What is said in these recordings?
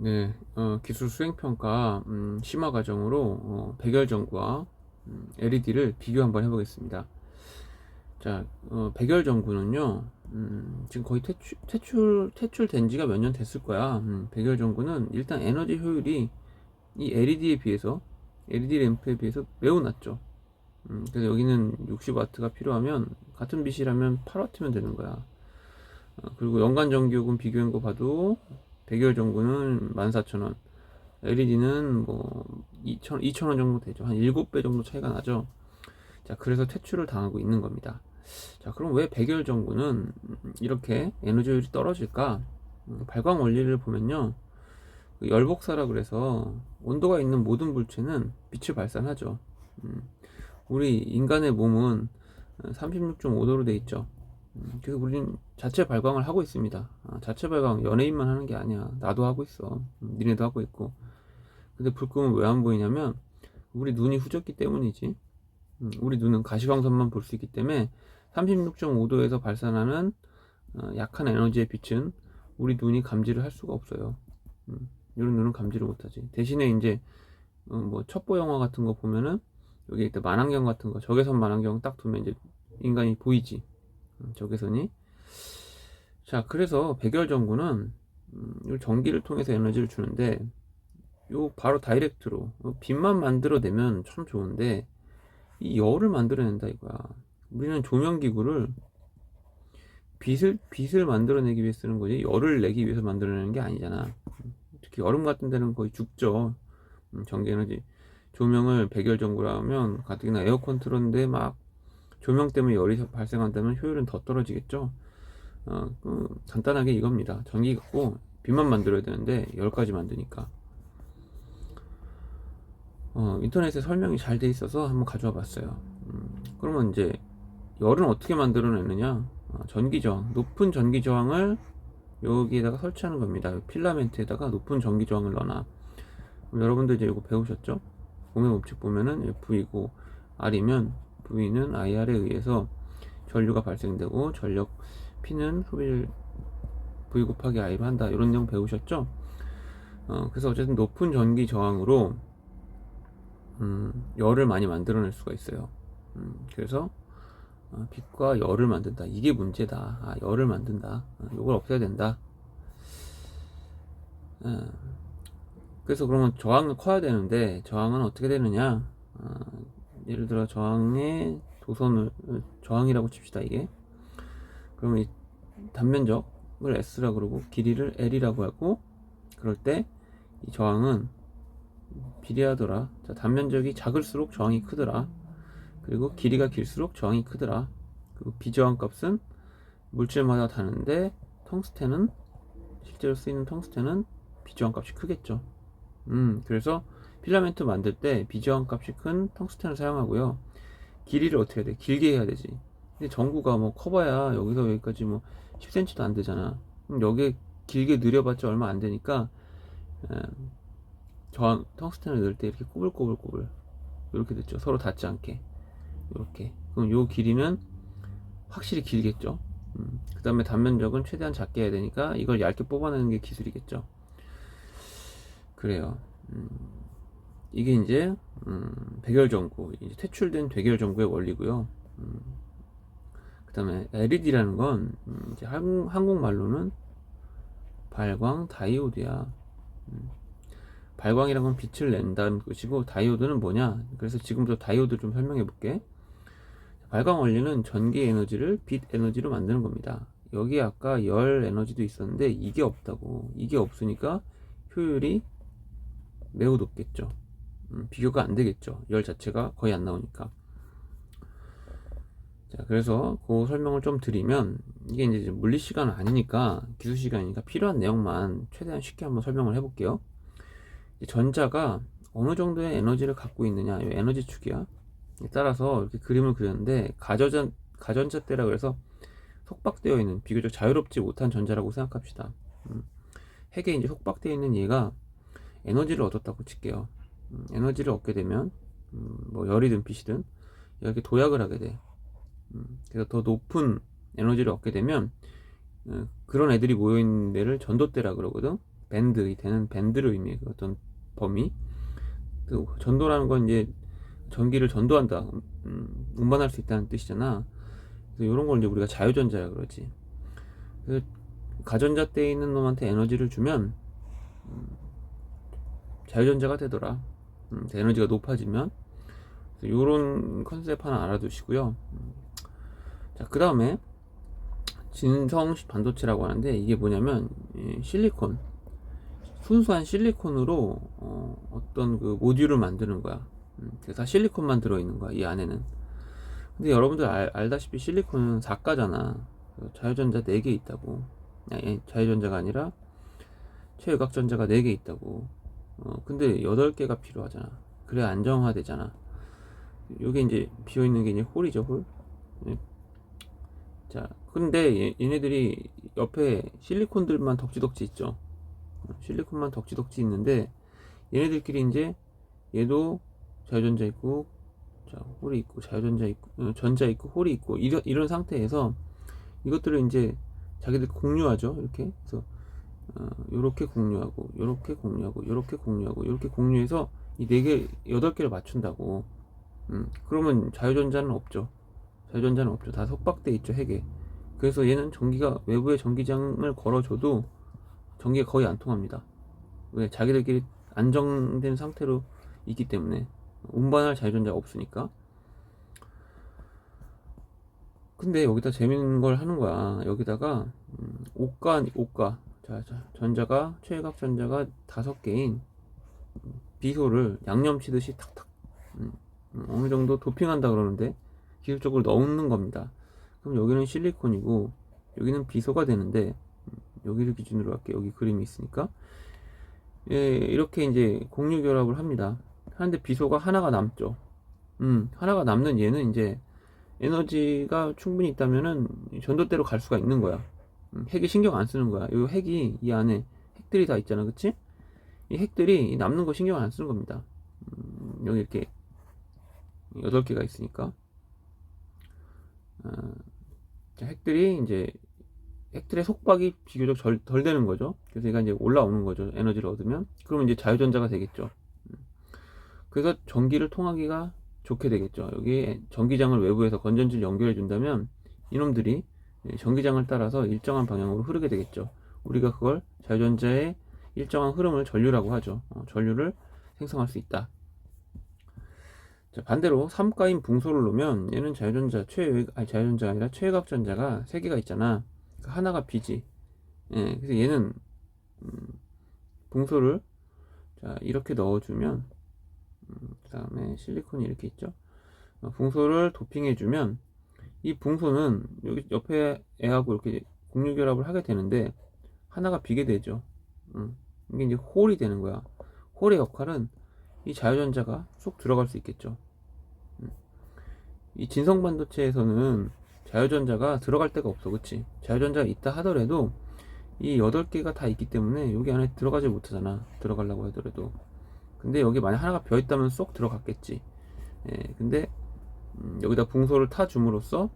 네, 기술 수행평가 심화 과정으로 백열전구와 LED를 비교 한번 해보겠습니다. 자, 백열전구는요, 지금 거의 퇴출된 지가 몇 년 됐을 거야. 백열전구는 일단 에너지 효율이 이 LED에 비해서, LED 램프에 비해서 매우 낮죠. 그래서 여기는 60W가 필요하면, 같은 빛이라면 8W면 되는 거야. 그리고 연간 전기요금 비교한 거 봐도 백열전구는 14,000원, LED는 뭐 2,000원 정도 되죠. 한 7배 정도 차이가 나죠. 자, 그래서 퇴출을 당하고 있는 겁니다. 자, 그럼 왜 백열전구는 이렇게 에너지 효율이 떨어질까? 발광 원리를 보면요, 그 열복사라 그래서 온도가 있는 모든 물체는 빛을 발산하죠. 우리 인간의 몸은 36.5도로 돼 있죠. 그래서 우리는 자체 발광을 하고 있습니다. 자체 발광 연예인만 하는 게 아니야. 나도 하고 있어. 니네도 하고 있고. 근데 불금은 왜 안 보이냐면 우리 눈이 후졌기 때문이지. 우리 눈은 가시광선만 볼 수 있기 때문에 36.5도에서 발산하는 약한 에너지의 빛은 우리 눈이 감지를 할 수가 없어요. 이런 눈은 감지를 못하지. 대신에 이제 뭐 첩보 영화 같은 거 보면은 여기 일단 만안경 같은 거, 적외선 만안경 딱 두면 이제 인간이 보이지. 적외선이. 자, 그래서 백열전구는 이 전기를 통해서 에너지를 주는데 요 바로 다이렉트로 빛만 만들어내면 참 좋은데 이 열을 만들어낸다 이거야. 우리는 조명기구를 빛을 만들어내기 위해 쓰는 거지 열을 내기 위해서 만들어내는 게 아니잖아. 특히 여름 같은 데는 거의 죽죠. 전기에너지. 조명을 백열전구라면 가뜩이나 에어컨 틀었는데 막 조명 때문에 열이 발생한다면 효율은 더 떨어지겠죠. 간단하게 이겁니다. 전기 갖고 빛만 만들어야 되는데 열까지 만드니까. 인터넷에 설명이 잘 돼 있어서 한번 가져와 봤어요. 그러면 이제 열은 어떻게 만들어내느냐? 전기 저항, 높은 전기 저항을 여기에다가 설치하는 겁니다. 필라멘트에다가 높은 전기 저항을 넣어놔. 여러분들 이제 이거 배우셨죠? 공의 법칙 보면은 V고 R이면 V는 IR에 의해서 전류가 발생되고 전력 P는 소비를 V 곱하기 I로 한다. 이런 내용 배우셨죠? 그래서 어쨌든 높은 전기 저항으로 열을 많이 만들어낼 수가 있어요. 그래서 빛과 열을 만든다. 이게 문제다. 열을 만든다. 이걸 없애야 된다. 그래서 그러면 저항을 커야 되는데 저항은 어떻게 되느냐? 예를 들어 저항의 도선을 저항이라고 칩시다. 이게 그러면 이 단면적을 S라고 그러고 길이를 L이라고 하고 그럴 때 이 저항은 비례하더라. 자, 단면적이 작을수록 저항이 크더라. 그리고 길이가 길수록 저항이 크더라. 그리고 비저항 값은 물질마다 다른데 텅스텐은 실제로 쓰이는 텅스텐은 비저항 값이 크겠죠. 그래서 필라멘트 만들 때 비저항 값이 큰 텅스텐을 사용하고요. 길이를 어떻게 해야 돼? 길게 해야 되지. 근데 전구가 뭐 커봐야 여기서 여기까지 뭐 10cm도 안 되잖아. 그럼 여기에 길게 늘려봤자 얼마 안 되니까 저항 텅스텐을 넣을 때 이렇게 꼬불꼬불꼬불 이렇게 됐죠. 서로 닿지 않게 이렇게. 그럼 요 길이는 확실히 길겠죠. 그 다음에 단면적은 최대한 작게 해야 되니까 이걸 얇게 뽑아내는 게 기술이겠죠. 그래요. 이게 이제 백열전구, 이제 퇴출된 백열전구의 원리고요. 그 다음에 LED라는 건 이제 한국말로는 발광 다이오드야. 발광이란 건 빛을 낸다는 것이고 다이오드는 뭐냐? 그래서 지금부터 다이오드 좀 설명해 볼게. 발광 원리는 전기 에너지를 빛 에너지로 만드는 겁니다. 여기 아까 열 에너지도 있었는데 이게 없다고. 이게 없으니까 효율이 매우 높겠죠. 비교가 안 되겠죠. 열 자체가 거의 안 나오니까. 자, 그래서 그 설명을 좀 드리면 이게 이제 물리 시간은 아니니까 기술 시간이니까 필요한 내용만 최대한 쉽게 한번 설명을 해볼게요. 전자가 어느 정도의 에너지를 갖고 있느냐, 이 에너지 축이야. 따라서 이렇게 그림을 그렸는데 가전자대라 그래서 속박되어 있는 비교적 자유롭지 못한 전자라고 생각합시다. 핵에 이제 속박되어 있는 얘가 에너지를 얻었다고 칠게요. 에너지를 얻게 되면 뭐 열이든 빛이든 이렇게 도약을 하게 돼. 그래서 더 높은 에너지를 얻게 되면 그런 애들이 모여있는 데를 전도대라 그러거든. 밴드, 되는 밴드를 의미해. 그 어떤 범위. 그 전도라는 건 이제 전기를 전도한다, 운반할 수 있다는 뜻이잖아. 그래서 이런 걸 이제 우리가 자유전자라 그러지. 그래서 가전자대에 있는 놈한테 에너지를 주면 자유전자가 되더라. 에너지가 높아지면. 이런 컨셉 하나 알아두시고요. 자, 그 다음에 진성 반도체라고 하는데, 이게 뭐냐면 실리콘, 순수한 실리콘으로 어떤 그 모듈을 만드는 거야. 그래서 다 실리콘만 들어있는 거야, 이 안에는. 근데 여러분들 알다시피 실리콘은 4가잖아. 자유전자 4개 있다고. 아니, 자유전자가 아니라 최유각전자가 4개 있다고. 근데 8개가 필요하잖아. 그래야 안정화되잖아. 요게 이제 비어있는 게 이제 홀이죠, 홀. 네. 자, 근데 얘네들이 옆에 실리콘들만 덕지덕지 있죠. 실리콘만 덕지덕지 있는데, 얘네들끼리 이제 얘도 자유전자 있고, 자, 홀이 있고, 자유전자 있고, 전자 있고, 홀이 있고, 이런 상태에서 이것들을 이제 자기들 공유하죠. 이렇게. 그래서 요렇게 공유하고, 요렇게 공유하고, 요렇게 공유하고, 요렇게 공유해서 이 4개, 8개를 맞춘다고. 그러면 자유전자는 없죠. 자유전자는 없죠. 다 속박돼 있죠, 핵에. 그래서 얘는 전기가, 외부에 전기장을 걸어줘도 전기가 거의 안 통합니다. 왜? 자기들끼리 안정된 상태로 있기 때문에. 운반할 자유전자가 없으니까. 근데 여기다 재밌는 걸 하는 거야. 여기다가 오가 자, 전자가, 최외각 전자가 5개인 비소를 양념치듯이 탁탁 어느 정도 도핑한다 그러는데, 기술적으로 넣는 겁니다. 그럼 여기는 실리콘이고 여기는 비소가 되는데, 여기를 기준으로 할게. 여기 그림이 있으니까. 예, 이렇게 이제 공유 결합을 합니다. 하는데 비소가 하나가 남죠. 하나가 남는 얘는 이제 에너지가 충분히 있다면은 전도대로 갈 수가 있는 거야. 핵이 신경 안 쓰는 거야. 이 핵이, 이 안에 핵들이 다 있잖아, 그치? 이 핵들이 남는 거 신경 안 쓰는 겁니다. 여기 이렇게 8개가 있으니까. 핵들이 이제, 핵들의 속박이 비교적 덜 되는 거죠. 그래서 얘가 이제 올라오는 거죠. 에너지를 얻으면. 그러면 이제 자유전자가 되겠죠. 그래서 전기를 통하기가 좋게 되겠죠. 여기에 전기장을 외부에서 건전지를 연결해 준다면 이놈들이 전기장을 따라서 일정한 방향으로 흐르게 되겠죠. 우리가 그걸 자유전자의 일정한 흐름을 전류라고 하죠. 전류를 생성할 수 있다. 자, 반대로 3가인 붕소를 놓으면 얘는 자유전자, 자유전자가 아니라 최외각전자가 3개가 있잖아. 그 하나가 B지. 예, 그래서 얘는 붕소를, 자, 이렇게 넣어주면, 그 다음에 실리콘이 이렇게 있죠. 붕소를 도핑해주면 이 붕소는 여기 옆에 애하고 이렇게 공유 결합을 하게 되는데 하나가 비게 되죠. 이게 이제 홀이 되는 거야. 홀의 역할은 이 자유전자가 쏙 들어갈 수 있겠죠. 이 진성 반도체에서는 자유전자가 들어갈 데가 없어, 그치? 자유전자가 있다 하더라도 이 8개가 다 있기 때문에 여기 안에 들어가지 못하잖아, 들어가려고 하더라도. 근데 여기 만약 하나가 비어있다면 쏙 들어갔겠지. 예, 근데 여기다 붕소를 타줌으로써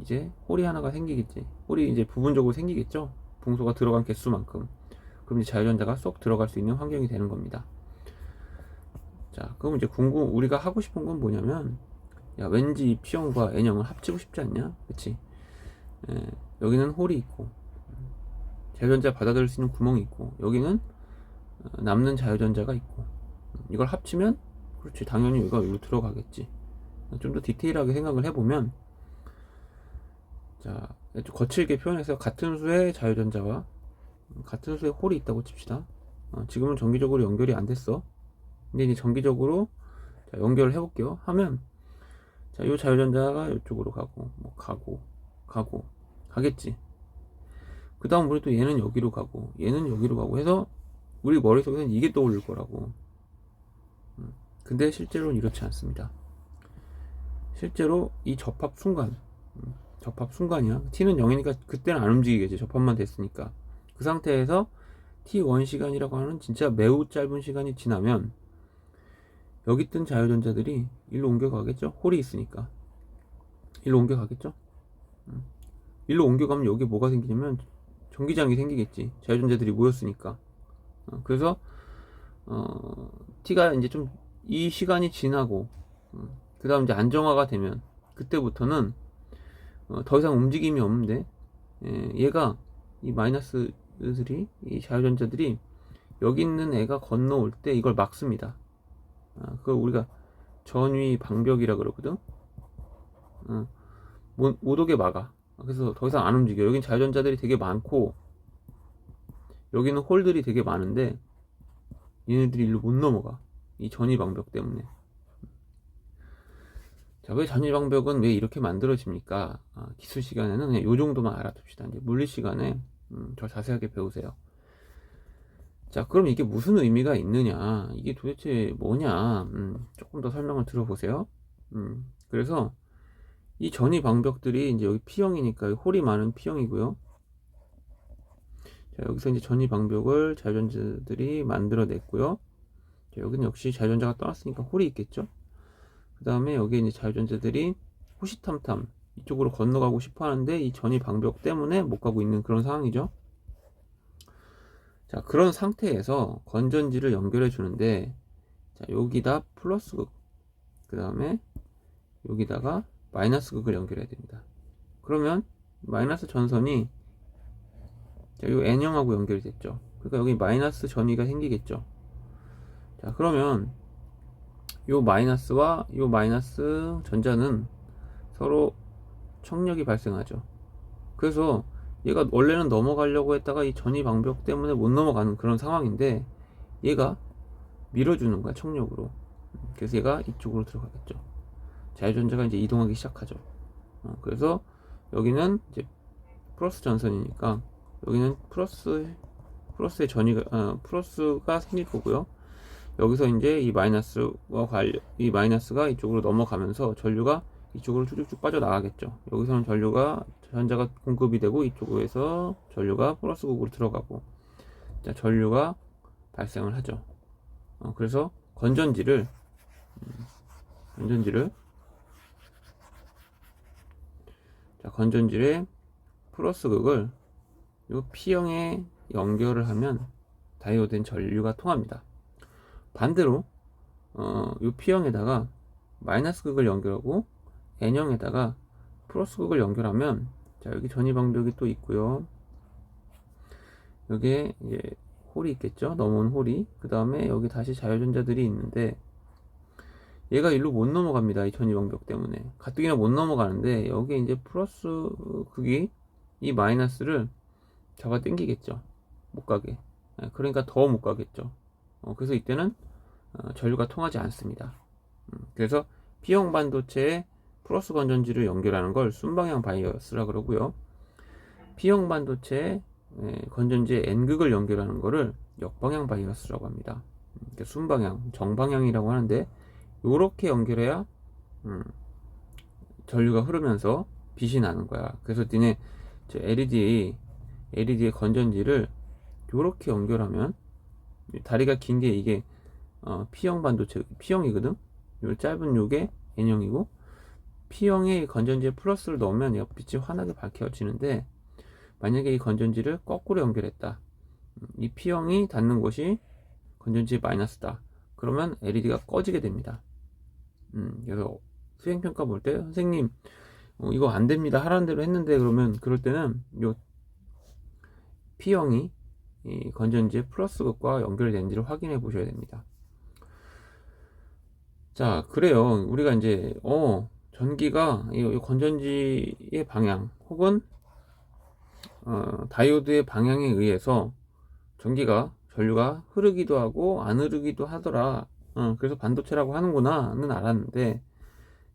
이제 홀이 하나가 생기겠지. 홀이 이제 부분적으로 생기겠죠. 붕소가 들어간 개수만큼. 그럼 이제 자유전자가 쏙 들어갈 수 있는 환경이 되는 겁니다. 자, 그럼 이제 우리가 하고 싶은 건 뭐냐면, 야, 왠지 P형과 N형을 합치고 싶지 않냐? 그치? 예, 여기는 홀이 있고 자유전자 받아들일 수 있는 구멍이 있고, 여기는 남는 자유전자가 있고, 이걸 합치면, 그렇지, 당연히 여기가 여기로 들어가겠지. 좀 더 디테일하게 생각을 해보면, 자, 좀 거칠게 표현해서 같은 수의 자유전자와 같은 수의 홀이 있다고 칩시다. 지금은 정기적으로 연결이 안 됐어. 근데 이제 정기적으로, 자, 연결을 해볼게요. 하면, 자, 이 자유전자가 이쪽으로 가고, 뭐 가겠지. 그 다음 우리 또 얘는 여기로 가고, 얘는 여기로 가고 해서 우리 머릿속에는 이게 떠오를 거라고. 근데 실제로는 이렇지 않습니다. 실제로 이 접합 순간이야. t는 0이니까 그때는 안 움직이겠지. 접합만 됐으니까. 그 상태에서 t1 시간이라고 하는 진짜 매우 짧은 시간이 지나면 여기 있던 자유전자들이 일로 옮겨가겠죠. 홀이 있으니까 일로 옮겨가겠죠. 일로 옮겨가면 여기 뭐가 생기냐면 전기장이 생기겠지. 자유전자들이 모였으니까. 그래서 T가 이제 좀 이 시간이 지나고 그 다음 이제 안정화가 되면 그때부터는 더 이상 움직임이 없는데 얘가 이 마이너스들이 이 자유전자들이 여기 있는 애가 건너올 때 이걸 막습니다. 그걸 우리가 전위 방벽이라 그러거든. 못 오게 막아. 그래서 더 이상 안 움직여. 여긴 자유전자들이 되게 많고 여기는 홀들이 되게 많은데 얘네들이 일로 못 넘어가. 이 전위 방벽 때문에. 자, 왜 전위 방벽은 왜 이렇게 만들어집니까? 기술 시간에는 그냥 요 정도만 알아둡시다. 이제 물리 시간에 더 자세하게 배우세요. 자, 그럼 이게 무슨 의미가 있느냐? 이게 도대체 뭐냐? 조금 더 설명을 들어보세요. 그래서 이 전위 방벽들이 이제 여기 P형이니까 홀이 많은 P형이고요. 자, 여기서 이제 전위 방벽을 자유전자들이 만들어냈고요. 자, 여기는 역시 자유전자가 떠났으니까 홀이 있겠죠. 그 다음에 여기 이제 자유전자들이 호시탐탐 이쪽으로 건너가고 싶어 하는데 이 전위 방벽 때문에 못 가고 있는 그런 상황이죠. 자, 그런 상태에서 건전지를 연결해 주는데, 자, 여기다 플러스 극, 그 다음에 여기다가 마이너스 극을 연결해야 됩니다. 그러면 마이너스 전선이 자, 요 N형하고 연결이 됐죠. 그러니까 여기 마이너스 전위가 생기겠죠. 자, 그러면 요 마이너스와 요 마이너스 전자는 서로 청력이 발생하죠. 그래서 얘가 원래는 넘어가려고 했다가 이 전위 방벽 때문에 못 넘어가는 그런 상황인데 얘가 밀어주는 거야, 청력으로. 그래서 얘가 이쪽으로 들어가겠죠. 자유전자가 이제 이동하기 시작하죠. 그래서 여기는 이제 플러스 전선이니까 여기는 플러스의 전위가 플러스가 생길 거고요. 여기서 이제 이 마이너스가 이쪽으로 넘어가면서 전류가 이쪽으로 쭉쭉쭉 빠져나가겠죠. 여기서는 전자가 공급이 되고 이쪽에서 전류가 플러스 극으로 들어가고 자, 전류가 발생을 하죠. 그래서 건전지를 건전지의 플러스 극을 요 P형에 연결을 하면 다이오드엔 전류가 통합니다. 반대로 요 P형에다가 마이너스 극을 연결하고 N형에다가 플러스 극을 연결하면 자, 여기 전위 방벽이 또 있고요. 여기에 이제 홀이 있겠죠. 넘어온 홀이. 그 다음에 여기 다시 자유전자들이 있는데 얘가 일로 못 넘어갑니다. 이 전위 방벽 때문에 가뜩이나 못 넘어가는데 여기에 이제 플러스 극이 이 마이너스를 잡아 당기겠죠. 못 가게. 그러니까 더 못 가겠죠. 그래서 이때는 전류가 통하지 않습니다. 그래서 P형 반도체에 플러스 건전지를 연결하는 걸 순방향 바이어스라 그러고요. P형 반도체에 건전지에 N극을 연결하는 거를 역방향 바이어스라고 합니다. 순방향, 정방향이라고 하는데 이렇게 연결해야 전류가 흐르면서 빛이 나는 거야. 그래서 니네 LED의 건전지를 이렇게 연결하면 다리가 긴 게 이게 P형 반도체 P형이거든. 요 짧은 요게 N형이고 P형의 건전지에 플러스를 넣으면 빛이 환하게 밝혀지는데 만약에 이 건전지를 거꾸로 연결했다. 이 P형이 닿는 곳이 건전지의 마이너스다. 그러면 LED가 꺼지게 됩니다. 그래서 수행평가 볼 때 선생님 이거 안 됩니다. 하라는 대로 했는데 그러면 그럴 때는 요 P형이 이 건전지의 플러스 극과 연결된지를 확인해 보셔야 됩니다. 자, 그래요. 우리가 이제 전기가 이 건전지의 방향 혹은 다이오드의 방향에 의해서 전류가 흐르기도 하고 안 흐르기도 하더라. 그래서 반도체라고 하는구나는 알았는데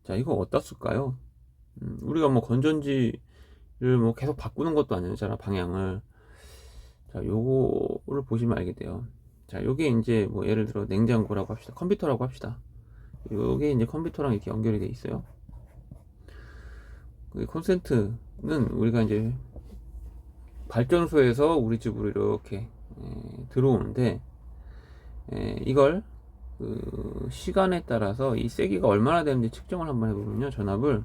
자, 이거 어디다 쓸까요? 우리가 뭐 건전지를 뭐 계속 바꾸는 것도 아니잖아, 방향을. 자, 요거를 보시면 알게 돼요. 자, 요게 이제 뭐 예를 들어 냉장고라고 합시다. 컴퓨터라고 합시다. 요게 이제 컴퓨터랑 이렇게 연결이 돼 있어요. 그 콘센트는 우리가 이제 발전소에서 우리 집으로 이렇게 들어오는데 이걸 그 시간에 따라서 이 세기가 얼마나 되는지 측정을 한번 해보면요, 전압을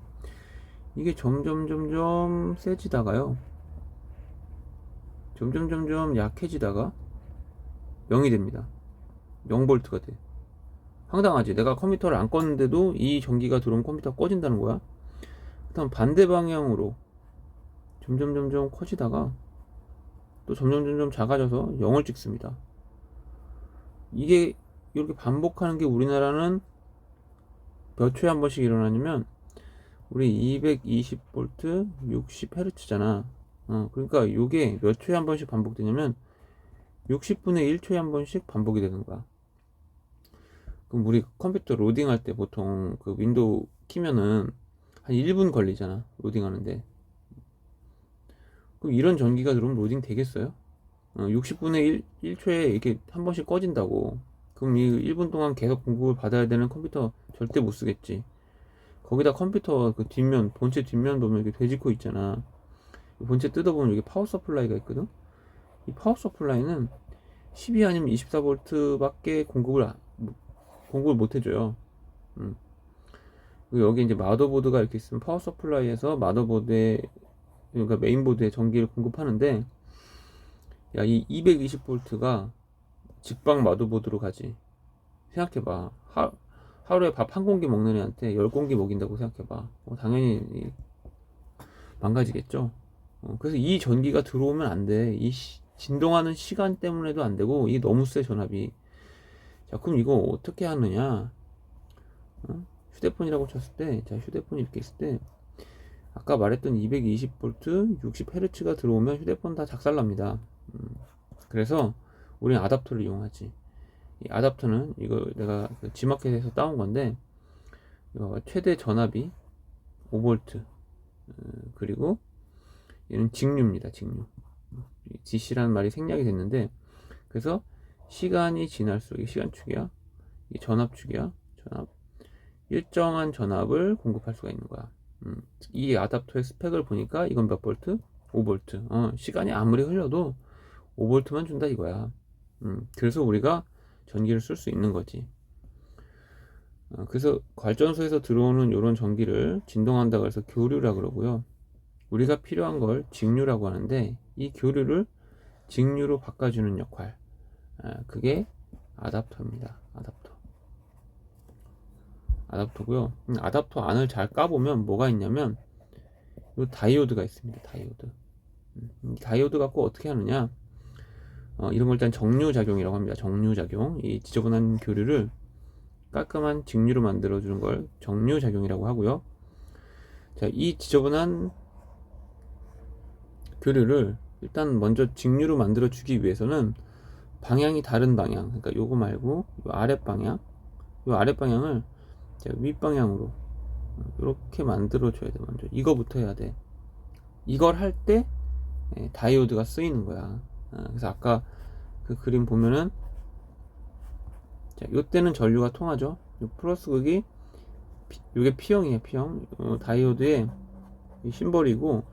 이게 점점 세지다가요 점점 약해지다가 0이 됩니다. 0V가 돼. 황당하지. 내가 컴퓨터를 안 껐는데도 이 전기가 들어오면 컴퓨터가 꺼진다는 거야. 그다음 반대 방향으로 점점 커지다가 또 점점 작아져서 0을 찍습니다. 이게 이렇게 반복하는 게 우리나라는 몇 초에 한 번씩 일어나냐면 우리 220V 60Hz잖아. 그러니까 이게 몇 초에 한 번씩 반복되냐면 60분의 1초에 한 번씩 반복이 되는 거야. 그럼 우리 컴퓨터 로딩할 때 보통 그 윈도우 키면은 한 1분 걸리잖아, 로딩하는데. 그럼 이런 전기가 들어오면 로딩 되겠어요? 60분의 1초에 이렇게 한 번씩 꺼진다고. 그럼 이 1분 동안 계속 공급을 받아야 되는 컴퓨터 절대 못 쓰겠지. 거기다 컴퓨터 그 뒷면, 본체 뒷면 보면 이렇게 돼지코 있잖아. 본체 뜯어보면 여기 파워 서플라이가 있거든? 이 파워 서플라이는 12 아니면 24V 밖에 공급을 못 해줘요. 그리고 여기 이제 마더보드가 이렇게 있으면 파워 서플라이에서 마더보드에, 그러니까 메인보드에 전기를 공급하는데, 야, 이 220V가 직방 마더보드로 가지. 생각해봐. 하루에 밥 한 공기 먹는 애한테 10공기 먹인다고 생각해봐. 당연히 망가지겠죠. 그래서 이 전기가 들어오면 안 돼. 이 진동하는 시간 때문에도 안 되고, 이게 너무 세, 전압이. 자, 그럼 이거 어떻게 하느냐? 휴대폰이라고 쳤을 때, 자, 휴대폰이 이렇게 있을 때, 아까 말했던 220V 60Hz가 들어오면 휴대폰 다 작살납니다. 그래서 우리는 아답터를 이용하지. 이 아답터는 이거 내가 그 G마켓에서 따온 건데, 이거 최대 전압이 5V, 그리고 얘는 직류입니다. 직류. DC라는 말이 생략이 됐는데, 그래서 시간이 지날수록, 이 시간축이야, 이 전압축이야, 전압, 일정한 전압을 공급할 수가 있는 거야. 이 아답터의 스펙을 보니까 이건 몇 볼트? 5V. 시간이 아무리 흘려도 5V만 준다 이거야. 그래서 우리가 전기를 쓸 수 있는 거지. 그래서 발전소에서 들어오는 이런 전기를 진동한다고 해서 교류라 그러고요. 우리가 필요한 걸 직류라고 하는데, 이 교류를 직류로 바꿔주는 역할, 그게 아답터입니다. 아답터고요. 아답터 안을 잘 까보면 뭐가 있냐면 이 다이오드가 있습니다. 다이오드 갖고 어떻게 하느냐, 이런 걸 일단 정류작용이라고 합니다. 정류작용. 이 지저분한 교류를 깔끔한 직류로 만들어주는 걸 정류작용이라고 하고요. 자, 이 지저분한 교류를 일단 먼저 직류로 만들어주기 위해서는 방향이 다른 방향, 그러니까 요거 말고 요 아랫방향, 요 아랫방향을 윗방향으로 이렇게 만들어줘야 돼. 먼저 이거부터 해야 돼. 이걸 할 때 다이오드가 쓰이는 거야. 그래서 아까 그 그림 보면은, 자, 요때는 전류가 통하죠. 요 플러스 극이 요게 P형이에요. P형. 다이오드의 심벌이고,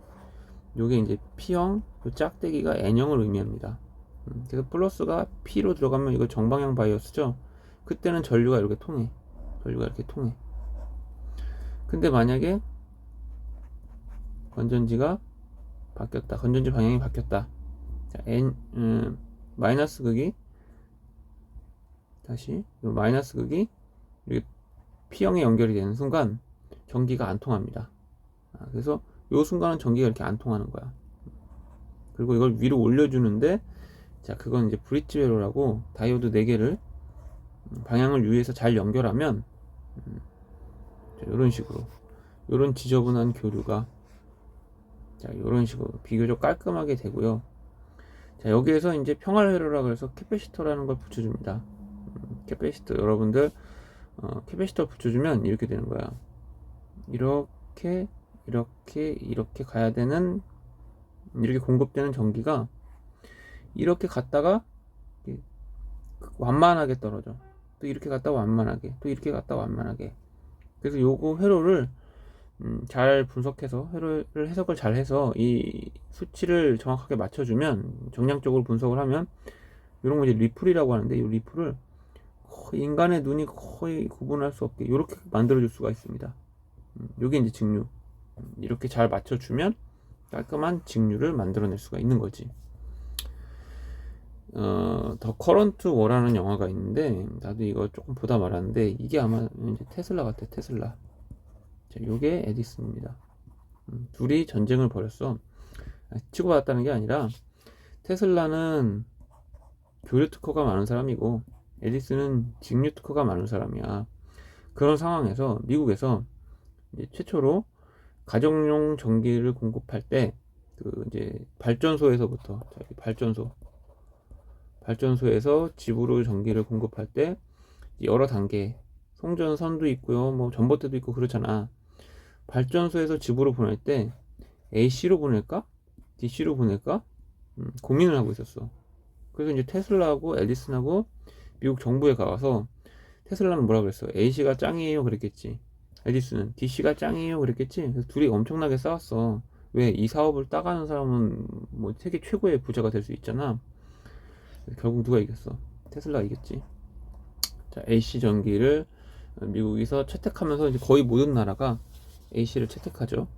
요게 이제 P형, 요 짝대기가 N형을 의미합니다. 그래서 플러스가 P로 들어가면 이거 정방향 바이어스죠. 그때는 전류가 이렇게 통해. 근데 만약에 건전지가 바뀌었다. 건전지 방향이 바뀌었다. 자, 마이너스 극이, 다시 요 마이너스 극이 이렇게 P형에 연결이 되는 순간 전기가 안 통합니다. 그래서 요 순간은 전기가 이렇게 안 통하는 거야. 그리고 이걸 위로 올려주는데, 자, 그건 이제 브릿지 회로라고, 다이오드 4개를 방향을 유의해서 잘 연결하면, 자, 요런 식으로, 요런 지저분한 교류가, 자, 요런 식으로 비교적 깔끔하게 되고요. 자, 여기에서 이제 평활 회로라 그래서 캐패시터라는 걸 붙여줍니다. 캐패시터, 여러분들 캐패시터 붙여주면 이렇게 되는 거야. 이렇게 가야 되는, 이렇게 공급되는 전기가 이렇게 갔다가 완만하게 떨어져. 또 이렇게 갔다가 완만하게, 또 이렇게 갔다가 완만하게. 그래서 요거 회로를 잘 분석해서, 회로를 해석을 잘 해서 이 수치를 정확하게 맞춰주면, 정량적으로 분석을 하면, 이런 거 이제 리플이라고 하는데, 이 리플을 거의 인간의 눈이 거의 구분할 수 없게 이렇게 만들어줄 수가 있습니다. 요게 이제 직류. 이렇게 잘 맞춰주면 깔끔한 직류를 만들어낼 수가 있는 거지. 더 커런트 워라는 영화가 있는데 나도 이거 조금 보다 말았는데 이게 아마 이제 테슬라 같아. 테슬라. 자, 요게 에디슨입니다. 둘이 전쟁을 벌였어. 치고받았다는 게 아니라 테슬라는 교류 특허가 많은 사람이고 에디슨은 직류 특허가 많은 사람이야. 그런 상황에서 미국에서 이제 최초로 가정용 전기를 공급할 때 그 이제 발전소에서부터 발전소에서 집으로 전기를 공급할 때 여러 단계 송전선도 있고요, 뭐 전봇대도 있고 그렇잖아. 발전소에서 집으로 보낼 때 AC로 보낼까? DC로 보낼까? 고민을 하고 있었어. 그래서 이제 테슬라하고 에디슨하고 미국 정부에 가서 테슬라는 뭐라 그랬어? AC가 짱이에요 그랬겠지. 에디슨은 DC가 짱이에요 그랬겠지. 그래서 둘이 엄청나게 싸웠어. 왜? 이 사업을 따가는 사람은 뭐 세계 최고의 부자가 될 수 있잖아. 결국 누가 이겼어? 테슬라가 이겼지. 자, AC 전기를 미국에서 채택하면서 이제 거의 모든 나라가 AC를 채택하죠.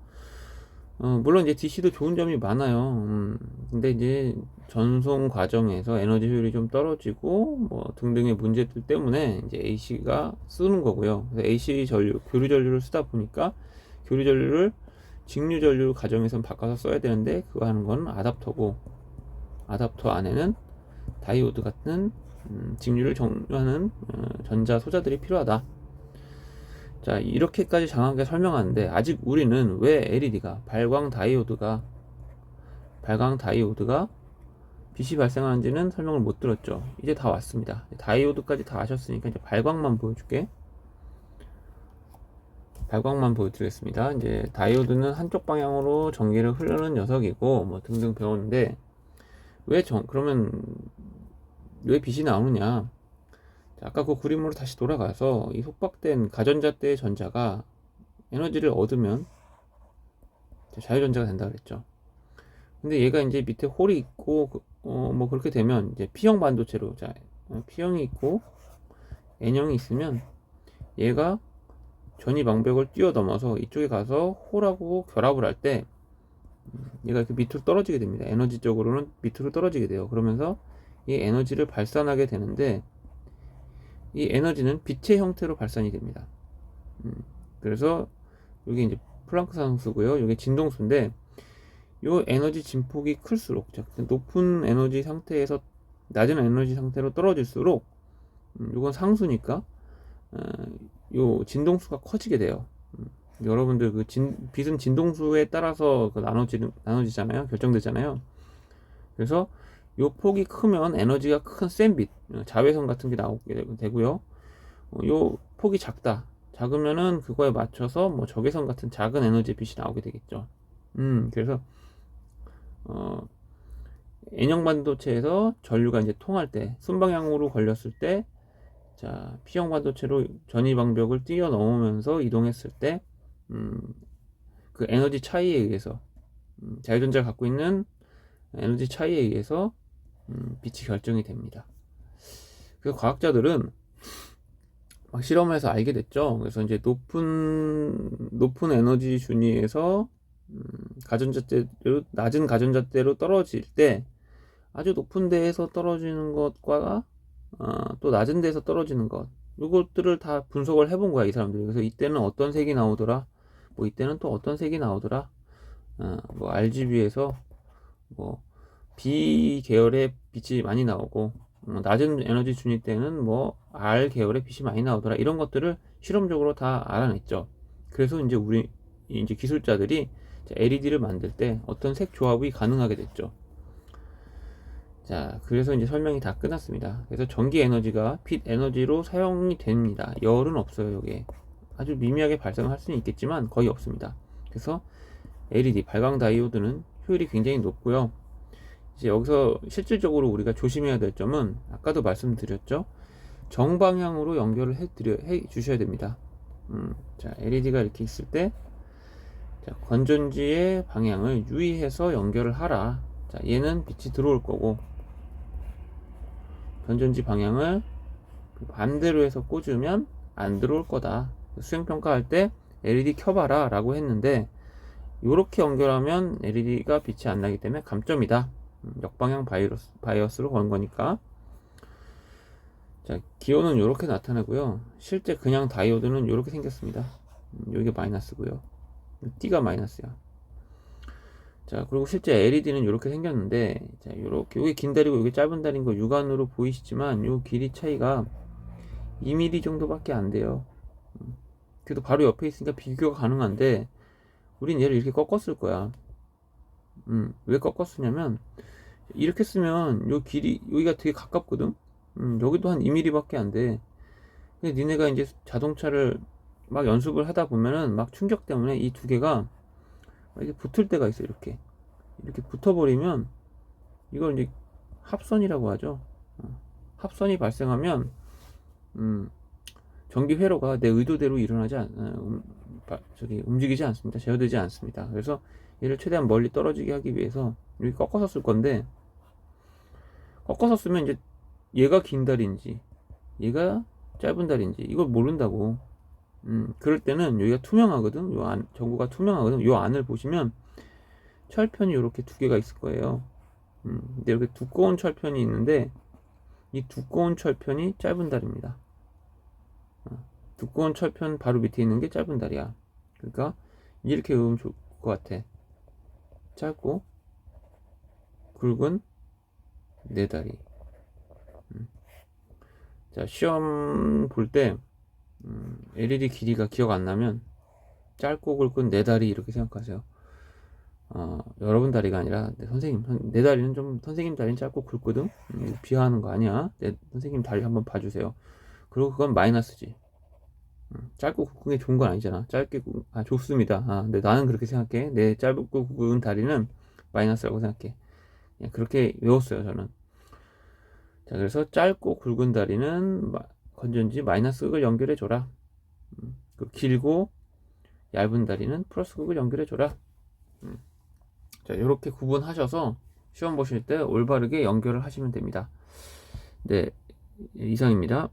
물론 이제 DC도 좋은 점이 많아요. 근데 이제 전송 과정에서 에너지 효율이 좀 떨어지고 뭐 등등의 문제들 때문에 이제 AC가 쓰는 거고요. 그래서 AC 전류, 교류 전류를 쓰다 보니까 교류 전류를 직류 전류 과정에선 바꿔서 써야 되는데 그거 하는 건 아답터고, 아답터 안에는 다이오드 같은 직류를 정류하는 전자 소자들이 필요하다. 자, 이렇게까지 장황하게 설명하는데 아직 우리는 왜 LED가 발광 다이오드가 빛이 발생하는지는 설명을 못 들었죠. 이제 다 왔습니다. 다이오드까지 다 아셨으니까 이제 발광만 보여줄게. 발광만 보여드리겠습니다. 이제 다이오드는 한쪽 방향으로 전기를 흐르는 녀석이고 뭐 등등 배웠는데 그러면 왜 빛이 나오느냐? 자, 아까 그 그림으로 다시 돌아가서 이 속박된 가전자 때의 전자가 에너지를 얻으면 자유전자가 된다 그랬죠. 근데 얘가 이제 밑에 홀이 있고 뭐 그렇게 되면 이제 P형 반도체로, 자, P형이 있고 N형이 있으면 얘가 전이 방벽을 뛰어넘어서 이쪽에 가서 홀하고 결합을 할 때 얘가 이렇게 밑으로 떨어지게 됩니다. 에너지적으로는 밑으로 떨어지게 돼요. 그러면서 이 에너지를 발산하게 되는데 이 에너지는 빛의 형태로 발산이 됩니다. 그래서 여기 이제 플랑크 상수고요. 여기 진동수인데 요 에너지 진폭이 클수록, 높은 에너지 상태에서 낮은 에너지 상태로 떨어질수록 요건 상수니까 요 진동수가 커지게 돼요. 여러분들 빛은 진동수에 따라서 나눠지잖아요. 결정되잖아요. 그래서 요 폭이 크면 에너지가 큰 센 빛, 자외선 같은 게 나오게 되고요. 요 폭이 작으면은 그거에 맞춰서 뭐 적외선 같은 작은 에너지의 빛이 나오게 되겠죠. 그래서 N형 반도체에서 전류가 이제 통할 때, 순방향으로 걸렸을 때, 자, P형 반도체로 전이 방벽을 뛰어넘으면서 이동했을 때, 그 에너지 차이에 의해서, 자유전자가 갖고 있는 에너지 차이에 의해서 빛이 결정이 됩니다. 그 과학자들은 막 실험해서 알게 됐죠. 그래서 이제 높은 에너지 준위에서 가전자대로, 낮은 가전자대로 떨어질 때 아주 높은 데에서 떨어지는 것과 또 낮은 데에서 떨어지는 것, 이것들을 다 분석을 해본 거야, 이 사람들이. 그래서 이때는 어떤 색이 나오더라, 뭐 이때는 또 어떤 색이 나오더라, 뭐 RGB에서 뭐 B 계열의 빛이 많이 나오고 낮은 에너지 준위 때는 뭐 R 계열의 빛이 많이 나오더라, 이런 것들을 실험적으로 다 알아냈죠. 그래서 이제 우리 이제 기술자들이 LED를 만들 때 어떤 색 조합이 가능하게 됐죠. 자, 그래서 이제 설명이 다 끝났습니다. 그래서 전기 에너지가 빛 에너지로 사용이 됩니다. 열은 없어요. 여기에 아주 미미하게 발생할 수는 있겠지만 거의 없습니다. 그래서 LED 발광 다이오드는 효율이 굉장히 높고요. 이제 여기서 실질적으로 우리가 조심해야 될 점은 아까도 말씀드렸죠. 정방향으로 연결을 해 주셔야 됩니다. 자, LED가 이렇게 있을 때, 자, 건전지의 방향을 유의해서 연결을 하라. 자, 얘는 빛이 들어올 거고, 건전지 방향을 반대로 해서 꽂으면 안 들어올 거다. 수행평가할 때 LED 켜봐라 라고 했는데, 이렇게 연결하면 LED가 빛이 안 나기 때문에 감점이다. 역방향 바이어스로 거는 거니까. 자, 기호는 이렇게 나타나고요. 실제 그냥 다이오드는 이렇게 생겼습니다. 여기가 마이너스고요. T가 마이너스야. 자, 그리고 실제 LED는 이렇게 생겼는데, 자, 요렇게, 요게 긴 다리고 요게 짧은 다리인 거 육안으로 보이시지만, 요 길이 차이가 2mm 정도밖에 안 돼요. 그래도 바로 옆에 있으니까 비교가 가능한데, 우린 얘를 이렇게 꺾었을 거야. 왜 꺾었으냐면, 이렇게 쓰면 요 길이, 여기가 되게 가깝거든? 여기도 한 2mm밖에 안 돼. 근데 니네가 이제 자동차를 막 연습을 하다 보면은 막 충격 때문에 이 두 개가 이렇게 붙을 때가 있어요. 이렇게 붙어버리면 이걸 이제 합선이라고 하죠. 합선이 발생하면 전기 회로가 내 의도대로 일어나지 움직이지 않습니다. 제어되지 않습니다. 그래서 얘를 최대한 멀리 떨어지게 하기 위해서 이렇게 꺾어서 쓸 건데, 꺾어서 쓰면 이제 얘가 긴 다리인지 얘가 짧은 다리인지 이걸 모른다고. 그럴 때는 여기가 투명하거든. 요 안, 전구가 투명하거든. 요 안을 보시면 철편이 이렇게 두 개가 있을 거예요. 근데 이렇게 두꺼운 철편이 있는데, 이 두꺼운 철편이 짧은 다리입니다. 두꺼운 철편 바로 밑에 있는 게 짧은 다리야. 그러니까 이렇게 외우면 좋을 것 같아. 짧고 굵은 네 다리. 자, 시험 볼 때 LED 길이가 기억 안 나면 짧고 굵은 네 다리 이렇게 생각하세요. 여러분 다리가 아니라 내 다리는 좀, 선생님 다리는 짧고 굵거든. 비하하는 거 아니야. 내 선생님 다리 한번 봐주세요. 그리고 그건 마이너스지. 짧고 굵은 게 좋은 건 아니잖아. 좋습니다. 근데 나는 그렇게 생각해. 내 짧고 굵은 다리는 마이너스라고 생각해. 그냥 그렇게 외웠어요, 저는. 자, 그래서 짧고 굵은 다리는 건전지 마이너스 극을 연결해 줘라. 그 길고 얇은 다리는 플러스 극을 연결해 줘라. 자, 이렇게 구분하셔서 시험 보실 때 올바르게 연결을 하시면 됩니다. 네, 이상입니다.